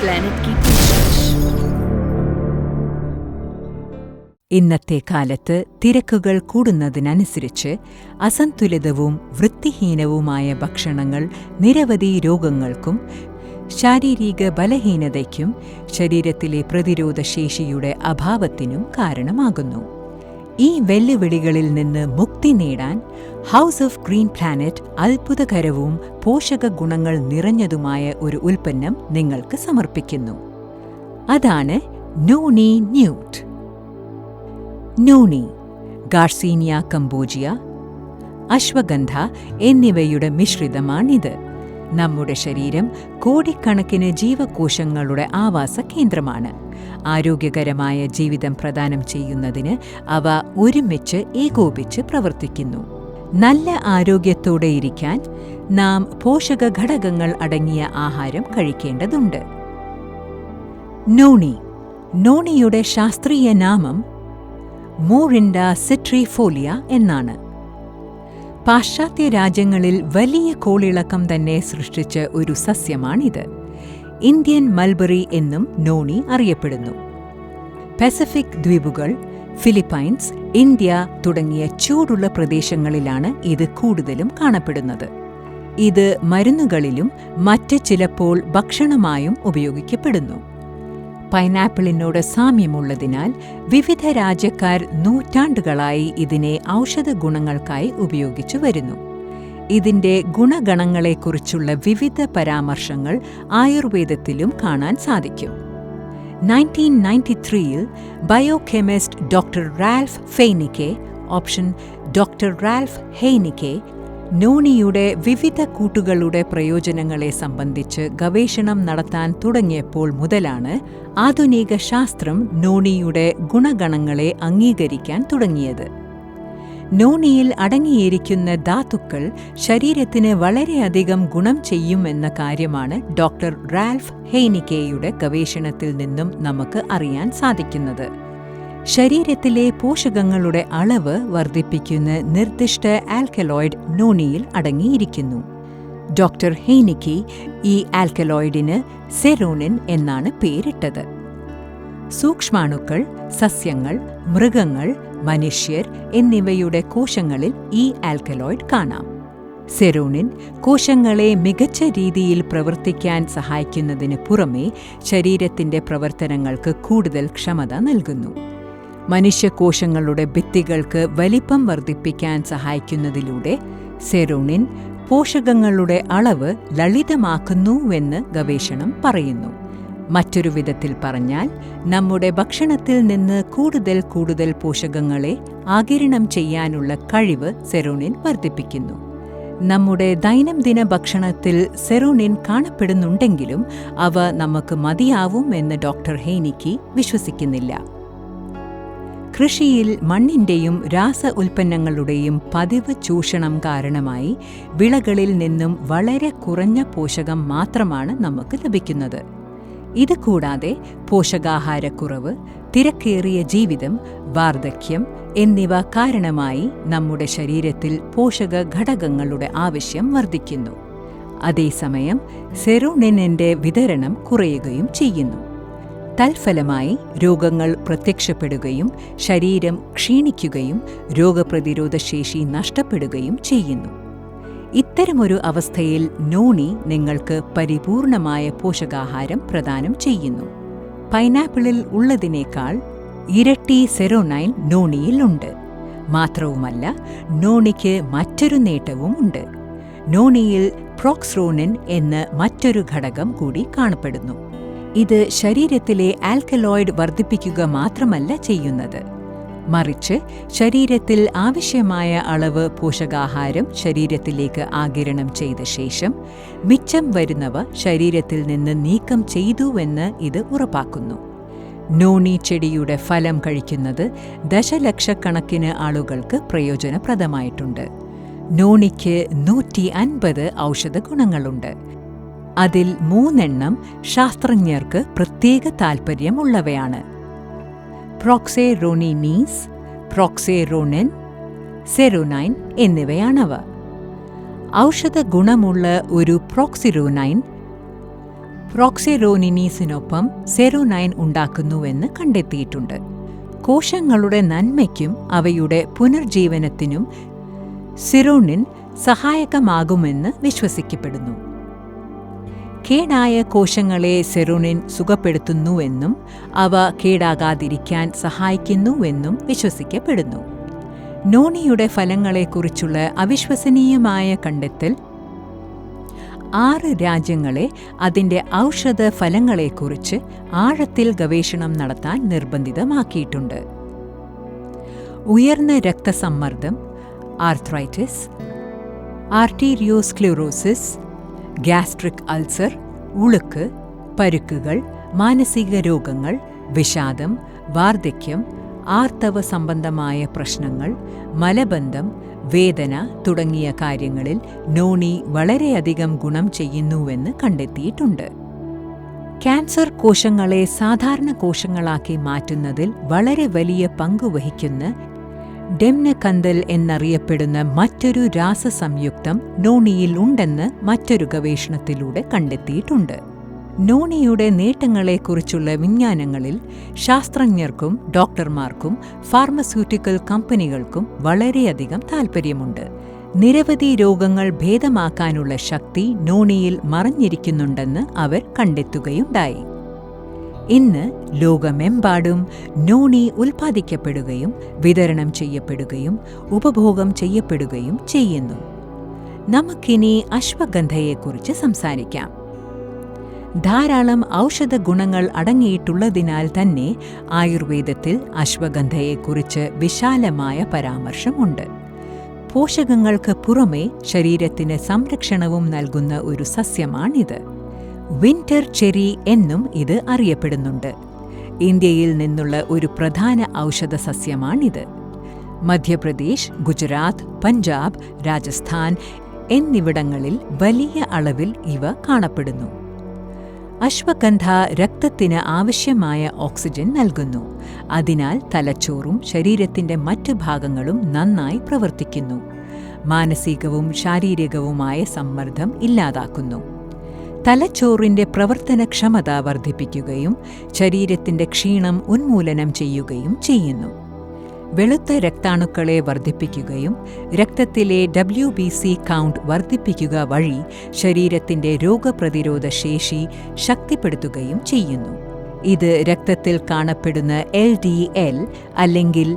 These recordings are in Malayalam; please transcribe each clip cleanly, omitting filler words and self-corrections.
प्लैनेट की पेशकश। ഇന്നത്തെ കാലത്ത് തിരക്കുകൾ കൂടുന്നതിനനുസരിച്ച് അസന്തുലിതവും വൃത്തിഹീനവുമായ ഭക്ഷണങ്ങൾ നിരവധി രോഗങ്ങൾക്കും ശാരീരിക ബലഹീനതയ്ക്കും ശരീരത്തിലെ പ്രതിരോധശേഷിയുടെ അഭാവത്തിനും കാരണമാകുന്നു. ഈ വെല്ലുവിളികളിൽ നിന്ന് മുക്തി നേടാൻ ഹൗസ് ഓഫ് ഗ്രീൻ പ്ലാനറ്റ് അത്ഭുതകരവും പോഷക ഗുണങ്ങൾ നിറഞ്ഞതുമായ ഒരു ഉൽപ്പന്നം നിങ്ങൾക്ക് സമർപ്പിക്കുന്നു. അതാണ് നോണി ന്യൂട്ട്. നോണി, ഗാർസീനിയ കംബോജിയ, അശ്വഗന്ധ എന്നിവയുടെ മിശ്രിതമാണിത്. നമ്മുടെ ശരീരം കോടിക്കണക്കിന് ജീവകോശങ്ങളുടെ ആവാസ കേന്ദ്രമാണ്. ആരോഗ്യകരമായ ജീവിതം പ്രദാനം ചെയ്യുന്നതിന് അവ ഒരുമിച്ച് ഏകോപിച്ച് പ്രവർത്തിക്കുന്നു. നല്ല ആരോഗ്യത്തോടെ ഇരിക്കാൻ നാം പോഷക ഘടകങ്ങൾ അടങ്ങിയ ആഹാരം കഴിക്കേണ്ടതുണ്ട്. നോണി. നോണിയുടെ ശാസ്ത്രീയ നാമം മോറിൻഡ സിട്രിഫോലിയ എന്നാണ്. പാശ്ചാത്യ രാജ്യങ്ങളിൽ വലിയ കോളിളക്കം തന്നെ സൃഷ്ടിച്ച ഒരു സസ്യമാണിത്. ഇന്ത്യൻ മൽബറി എന്നും നോണി അറിയപ്പെടുന്നു. പസഫിക് ദ്വീപുകൾ, ഫിലിപ്പൈൻസ്, ഇന്ത്യ തുടങ്ങിയ ചൂടുള്ള പ്രദേശങ്ങളിലാണ് ഇത് കൂടുതലും കാണപ്പെടുന്നത്. ഇത് മരുന്നുകളിലും മറ്റ് ചിലപ്പോൾ ഭക്ഷണമായും ഉപയോഗിക്കപ്പെടുന്നു. പൈനാപ്പിളിനോട് സാമ്യമുള്ളതിനാൽ വിവിധ രാജ്യക്കാർ നൂറ്റാണ്ടുകളായി ഇതിനെ ഔഷധ ഗുണങ്ങൾക്കായി ഉപയോഗിച്ചു വരുന്നു. ഇതിന്റെ ഗുണഗണങ്ങളെക്കുറിച്ചുള്ള വിവിധ പരാമർശങ്ങൾ ആയുർവേദത്തിലും കാണാൻ സാധിക്കും. 1993-ൽ biochemist doctor Ralph Heinicke, option doctor Ralph Heinicke, നോണിയുടെ വിവിധ കൂട്ടുകളുടെ പ്രയോജനങ്ങളെ സംബന്ധിച്ച് ഗവേഷണം നടത്താൻ തുടങ്ങിയപ്പോൾ മുതലാണ് ആധുനിക ശാസ്ത്രം നോണിയുടെ ഗുണഗണങ്ങളെ അംഗീകരിക്കാൻ തുടങ്ങിയത്. നോണിയിൽ അടങ്ങിയിരിക്കുന്ന ധാതുക്കൾ ശരീരത്തിന് വളരെയധികം ഗുണം ചെയ്യുമെന്ന കാര്യമാണ് ഡോക്ടർ റാൽഫ് ഹെയ്നിക്കെയുടെ ഗവേഷണത്തിൽ നിന്നും നമുക്ക് അറിയാൻ സാധിക്കുന്നത്. ശരീരത്തിലെ പോഷകങ്ങളുടെ അളവ് വർദ്ധിപ്പിക്കുന്ന നിർദ്ദിഷ്ട ആൽക്കലോയിഡ് നോണിയിൽ അടങ്ങിയിരിക്കുന്നു. ഡോക്ടർ ഹെയ്നിക്കെ ഈ ആൽക്കലോയിഡിന് സെറോണിൻ എന്നാണ് പേരിട്ടത്. സൂക്ഷ്മാണുക്കൾ, സസ്യങ്ങൾ, മൃഗങ്ങൾ, മനുഷ്യർ എന്നിവയുടെ കോശങ്ങളിൽ ഈ ആൽക്കലോയിഡ് കാണാം. സെറോണിൻ കോശങ്ങളെ മികച്ച രീതിയിൽ പ്രവർത്തിക്കാൻ സഹായിക്കുന്നതിന് പുറമെ ശരീരത്തിന്റെ പ്രവർത്തനങ്ങൾക്ക് കൂടുതൽ ക്ഷമത നൽകുന്നു. മനുഷ്യകോശങ്ങളുടെ ഭിത്തികൾക്ക് വലിപ്പം വർദ്ധിപ്പിക്കാൻ സഹായിക്കുന്നതിലൂടെ സെറോണിൻ പോഷകങ്ങളുടെ അളവ് ലളിതമാക്കുന്നുവെന്ന് ഗവേഷണം പറയുന്നു. മറ്റൊരു വിധത്തിൽ പറഞ്ഞാൽ, നമ്മുടെ ഭക്ഷണത്തിൽ നിന്ന് കൂടുതൽ പോഷകങ്ങളെ ആഗിരണം ചെയ്യാനുള്ള കഴിവ് സെറോണിൻ വർദ്ധിപ്പിക്കുന്നു. നമ്മുടെ ദൈനംദിന ഭക്ഷണത്തിൽ സെറോണിൻ കാണപ്പെടുന്നുണ്ടെങ്കിലും അവ നമുക്ക് മതിയാവും എന്ന് ഡോക്ടർ ഹെയ്നിക്കെ വിശ്വസിക്കുന്നില്ല. കൃഷിയിൽ മണ്ണിന്റെയും രാസ ഉൽപ്പന്നങ്ങളുടെയും പതിവ് ചൂഷണം കാരണമായി വിളകളിൽ നിന്നും വളരെ കുറഞ്ഞ പോഷകം മാത്രമാണ് നമുക്ക് ലഭിക്കുന്നത്. ഇത് കൂടാതെ പോഷകാഹാരക്കുറവ്, തിരക്കേറിയ ജീവിതം, വാർദ്ധക്യം എന്നിവ കാരണമായി നമ്മുടെ ശരീരത്തിൽ പോഷക ഘടകങ്ങളുടെ ആവശ്യം വർദ്ധിക്കുന്നു. അതേസമയം സെറോണിനിന്റെ വിതരണം കുറയുകയും ചെയ്യുന്നു. തൽഫലമായി രോഗങ്ങൾ പ്രത്യക്ഷപ്പെടുകയും ശരീരം ക്ഷീണിക്കുകയും രോഗപ്രതിരോധശേഷി നഷ്ടപ്പെടുകയും ചെയ്യുന്നു. ഇത്തരമൊരു അവസ്ഥയിൽ നോണി നിങ്ങൾക്ക് പരിപൂർണമായ പോഷകാഹാരം പ്രദാനം ചെയ്യുന്നു. പൈനാപ്പിളിൽ ഉള്ളതിനേക്കാൾ ഇരട്ടി സെറോണൈൻ നോണിയിലുണ്ട്. മാത്രവുമല്ല, നോണിക്ക് മറ്റൊരു നേട്ടവും ഉണ്ട്. നോണിയിൽ പ്രോക്സ്റോണിൻ എന്ന മറ്റൊരു ഘടകം കൂടി കാണപ്പെടുന്നു. ഇത് ശരീരത്തിലെ ആൽക്കലോയിഡ് വർദ്ധിപ്പിക്കുക മാത്രമല്ല ചെയ്യുന്നത്, മറിച്ച് ശരീരത്തിൽ ആവശ്യമായ അളവ് പോഷകാഹാരം ശരീരത്തിലേക്ക് ആഗിരണം ചെയ്ത ശേഷം മിച്ചം വരുന്നവ ശരീരത്തിൽ നിന്ന് നീക്കം ചെയ്തുവെന്ന് ഇത് ഉറപ്പാക്കുന്നു. നോണി ചെടിയുടെ ഫലം കഴിക്കുന്നത് ദശലക്ഷക്കണക്കിന് ആളുകൾക്ക് പ്രയോജനപ്രദമായിട്ടുണ്ട്. നോണിക്ക് 150 ഔഷധ ഗുണങ്ങളുണ്ട്. അതിൽ 3 ശാസ്ത്രജ്ഞർക്ക് പ്രത്യേക താൽപ്പര്യമുള്ളവയാണ്: പ്രോക്സെറോണിനീസ്, പ്രോക്സെറോണിൻ, സെറോനൈൻ എന്നിവയാണവ. ഔഷധ ഗുണമുള്ള ഒരു പ്രോക്സിറോനൈൻ പ്രോക്സെറോനിനീസിനൊപ്പം സെറോനൈൻ ഉണ്ടാക്കുന്നുവെന്ന് കണ്ടെത്തിയിട്ടുണ്ട്. കോശങ്ങളുടെ നന്മയ്ക്കും അവയുടെ പുനർജീവനത്തിനും സെറോനിൻ സഹായകമാകുമെന്ന് വിശ്വസിക്കപ്പെടുന്നു. കേടായ കോശങ്ങളെ സെറോനിൻ സുഖപ്പെടുത്തുന്നുവെന്നും അവ കേടാകാതിരിക്കാൻ സഹായിക്കുന്നുവെന്നും വിശ്വസിക്കപ്പെടുന്നു. നോണിയുടെ ഫലങ്ങളെക്കുറിച്ചുള്ള അവിശ്വസനീയമായ കണ്ടെത്തൽ 6 രാജ്യങ്ങളെ അതിൻ്റെ ഔഷധ ഫലങ്ങളെക്കുറിച്ച് ആഴത്തിൽ ഗവേഷണം നടത്താൻ നിർബന്ധിതമാക്കിയിട്ടുണ്ട്. ഉയർന്ന രക്തസമ്മർദ്ദം, ആർത്രൈറ്റിസ്, ആർട്ടീരിയോസ്ക്ലെറോസിസ്, ഗ്യാസ്ട്രിക് അൾസർ, ഉളുക്ക്, പരുക്കുകൾ, മാനസിക രോഗങ്ങൾ, വിഷാദം, വാർദ്ധക്യം, ആർത്തവ സംബന്ധമായ പ്രശ്നങ്ങൾ, മലബന്ധം, വേദന തുടങ്ങിയ കാര്യങ്ങളിൽ നോണി വളരെയധികം ഗുണം ചെയ്യുന്നുവെന്ന് കണ്ടെത്തിയിട്ടുണ്ട്. ക്യാൻസർ കോശങ്ങളെ സാധാരണ കോശങ്ങളാക്കി മാറ്റുന്നതിൽ വളരെ വലിയ പങ്ക് വഹിക്കുന്ന ഡെംനകന്തൽ എന്നറിയപ്പെടുന്ന മറ്റൊരു രാസസംയുക്തം നോണിയിൽ ഉണ്ടെന്ന് മറ്റൊരു ഗവേഷണത്തിലൂടെ കണ്ടെത്തിയിട്ടുണ്ട്. നോണിയുടെ നേട്ടങ്ങളെക്കുറിച്ചുള്ള വിജ്ഞാനങ്ങളിൽ ശാസ്ത്രജ്ഞർക്കും ഡോക്ടർമാർക്കും ഫാർമസ്യൂട്ടിക്കൽ കമ്പനികൾക്കും വളരെയധികം താൽപ്പര്യമുണ്ട്. നിരവധി രോഗങ്ങൾ ഭേദമാക്കാനുള്ള ശക്തി നോണിയിൽ മറഞ്ഞിരിക്കുന്നുണ്ടെന്ന് അവർ കണ്ടെത്തുകയുണ്ടായി. ഇന്ന് ലോകമെമ്പാടും നോണി ഉൽപ്പാദിക്കപ്പെടുകയും വിതരണം ചെയ്യപ്പെടുകയും ഉപഭോഗം ചെയ്യപ്പെടുകയും ചെയ്യുന്നു. നമുക്കിനി അശ്വഗന്ധയെക്കുറിച്ച് സംസാരിക്കാം. ധാരാളം ഔഷധ ഗുണങ്ങൾ അടങ്ങിയിട്ടുള്ളതിനാൽ തന്നെ ആയുർവേദത്തിൽ അശ്വഗന്ധയെക്കുറിച്ച് വിശാലമായ പരാമർശമുണ്ട്. പോഷകങ്ങൾക്ക് പുറമെ ശരീരത്തിന് സംരക്ഷണവും നൽകുന്ന ഒരു സസ്യമാണിത്. വിന്റർ ചെറി എന്നും ഇത് അറിയപ്പെടുന്നുണ്ട്. ഇന്ത്യയിൽ നിന്നുള്ള ഒരു പ്രധാന ഔഷധ സസ്യമാണിത്. മധ്യപ്രദേശ്, ഗുജറാത്ത്, പഞ്ചാബ്, രാജസ്ഥാൻ എന്നിവിടങ്ങളിൽ വലിയ അളവിൽ ഇവ കാണപ്പെടുന്നു. അശ്വഗന്ധ രക്തത്തിന് ആവശ്യമായ ഓക്സിജൻ നൽകുന്നു. അതിനാൽ തലച്ചോറും ശരീരത്തിന്റെ മറ്റു ഭാഗങ്ങളും നന്നായി പ്രവർത്തിക്കുന്നു. മാനസികവും ശാരീരികവുമായ സമ്മർദ്ദം ഇല്ലാതാക്കുന്നു. തലച്ചോറിന്റെ പ്രവർത്തനക്ഷമത വർദ്ധിപ്പിക്കുകയും ശരീരത്തിന്റെ ക്ഷീണം ഉന്മൂലനം ചെയ്യുകയും ചെയ്യുന്നു. വെളുത്ത രക്താണുക്കളെ വർദ്ധിപ്പിക്കുകയും രക്തത്തിലെ WBC കൗണ്ട് വർദ്ധിപ്പിക്കുക വഴി ശരീരത്തിന്റെ രോഗപ്രതിരോധ ശേഷി ശക്തിപ്പെടുത്തുകയും ചെയ്യുന്നു. ഇത് രക്തത്തിൽ കാണപ്പെടുന്ന LDL അല്ലെങ്കിൽ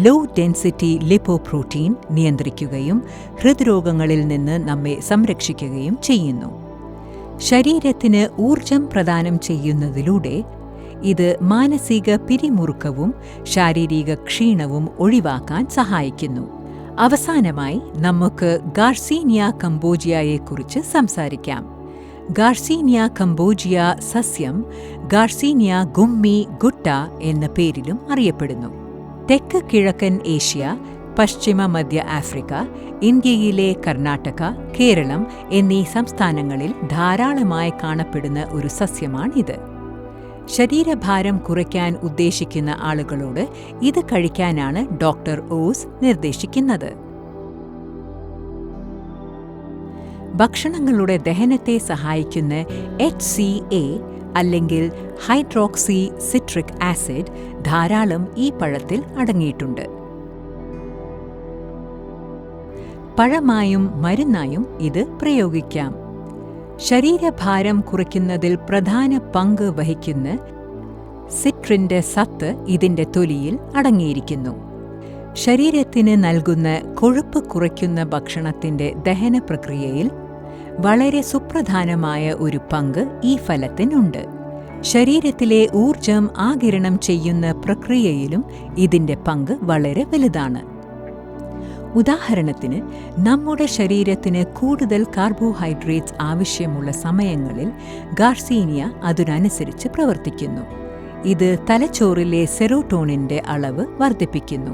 ലോ ഡെൻസിറ്റി ലിപ്പോപ്രോട്ടീൻ നിയന്ത്രിക്കുകയും ഹൃദ്രോഗങ്ങളിൽ നിന്ന് നമ്മെ സംരക്ഷിക്കുകയും ചെയ്യുന്നു. ശരീരത്തിന് ഊർജം പ്രദാനം ചെയ്യുന്നതിലൂടെ ഇത് മാനസിക പിരിമുറുക്കവും ശാരീരിക ക്ഷീണവും ഒഴിവാക്കാൻ സഹായിക്കുന്നു. അവസാനമായി നമുക്ക് ഗാർസീനിയ കംബോജിയയെക്കുറിച്ച് സംസാരിക്കാം. ഗാർസീനിയ കംബോജിയ സസ്യം ഗാർസീനിയ ഗുമ്മി ഗുട്ട എന്ന പേരിലും അറിയപ്പെടുന്നു. തെക്ക് കിഴക്കൻ ഏഷ്യ, പശ്ചിമ മധ്യ ആഫ്രിക്ക, ഇന്ത്യയിലെ കർണാടക, കേരളം എന്നീ സംസ്ഥാനങ്ങളിൽ ധാരാളമായി കാണപ്പെടുന്ന ഒരു സസ്യമാണിത്. ശരീരഭാരം കുറയ്ക്കാൻ ഉദ്ദേശിക്കുന്ന ആളുകളോട് ഇത് കഴിക്കാനാണ് ഡോക്ടർ ഓസ് നിർദ്ദേശിക്കുന്നത്. ഭക്ഷണങ്ങളുടെ ദഹനത്തെ സഹായിക്കുന്ന HCA അല്ലെങ്കിൽ ഹൈഡ്രോക്സി സിട്രിക് ആസിഡ് ധാരാളം ഈ പഴത്തിൽ അടങ്ങിയിട്ടുണ്ട്. പഴമായും മരുന്നായും ഇത് പ്രയോഗിക്കാം. ശരീരഭാരം കുറയ്ക്കുന്നതിൽ പ്രധാന പങ്ക് വഹിക്കുന്ന സിട്രിന്റെ സത്ത് ഇതിന്റെ തൊലിയിൽ അടങ്ങിയിരിക്കുന്നു. ശരീരത്തിന് നൽകുന്ന കൊഴുപ്പ് കുറയ്ക്കുന്ന ഭക്ഷണത്തിന്റെ ദഹന പ്രക്രിയയിൽ വളരെ സുപ്രധാനമായ ഒരു പങ്ക് ഈ ഫലത്തിനുണ്ട്. ശരീരത്തിലെ ഊർജം ആഗിരണം ചെയ്യുന്ന പ്രക്രിയയിലും ഇതിന്റെ പങ്ക് വളരെ വലുതാണ്. ഉദാഹരണത്തിന്, നമ്മുടെ ശരീരത്തിന് കൂടുതൽ കാർബോഹൈഡ്രേറ്റ്സ് ആവശ്യമുള്ള സമയങ്ങളിൽ ഗാർസീനിയ അതിനനുസരിച്ച് പ്രവർത്തിക്കുന്നു. ഇത് തലച്ചോറിലെ സെറോട്ടോണിന്റെ അളവ് വർദ്ധിപ്പിക്കുന്നു.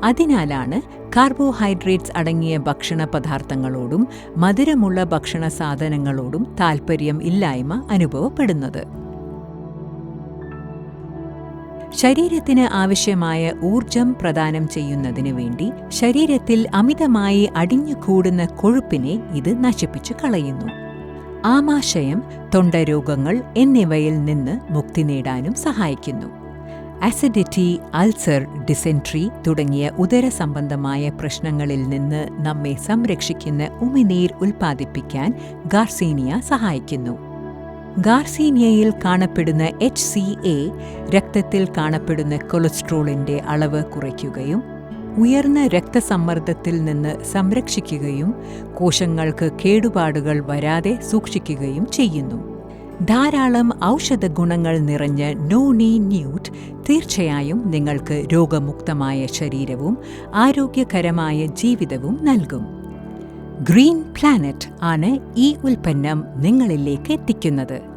അതിനാലാണ് കാർബോഹൈഡ്രേറ്റ്സ് അടങ്ങിയ ഭക്ഷണ പദാർത്ഥങ്ങളോടും മധുരമുള്ള ഭക്ഷണ സാധനങ്ങളോടും താൽപ്പര്യം ഇല്ലായ്മ അനുഭവപ്പെടുന്നത്. ശരീരത്തിന് ആവശ്യമായ ഊർജം പ്രദാനം ചെയ്യുന്നതിനു വേണ്ടി ശരീരത്തിൽ അമിതമായി അടിഞ്ഞുകൂടുന്ന കൊഴുപ്പിനെ ഇത് നശിപ്പിച്ചു കളയുന്നു. ആമാശയം, തൊണ്ടരോഗങ്ങൾ എന്നിവയിൽ നിന്ന് മുക്തി നേടാനും സഹായിക്കുന്നു. അസിഡിറ്റി, അൾസർ, ഡിസെൻട്രി തുടങ്ങിയ ഉദരസംബന്ധമായ പ്രശ്നങ്ങളിൽ നിന്ന് നമ്മെ സംരക്ഷിക്കുന്ന ഉമിനീർ ഉൽപ്പാദിപ്പിക്കാൻ ഗാർസീനിയ സഹായിക്കുന്നു. ഗാർസീനിയയിൽ കാണപ്പെടുന്ന HCA രക്തത്തിൽ കാണപ്പെടുന്ന കൊളസ്ട്രോളിന്റെ അളവ് കുറയ്ക്കുകയും ഉയർന്ന രക്തസമ്മർദ്ദത്തിൽ നിന്ന് സംരക്ഷിക്കുകയും കോശങ്ങൾക്ക് കേടുപാടുകൾ വരാതെ സൂക്ഷിക്കുകയും ചെയ്യുന്നു. ധാരാളം ഔഷധ ഗുണങ്ങൾ നിറഞ്ഞ നോണി ന്യൂട്ട് തീർച്ചയായും നിങ്ങൾക്ക് രോഗമുക്തമായ ശരീരവും ആരോഗ്യകരമായ ജീവിതവും നൽകും. ഗ്രീൻ പ്ലാനറ്റ് ആണ് ഈ ഉൽപ്പന്നം നിങ്ങളിലേക്ക് എത്തിക്കുന്നത്.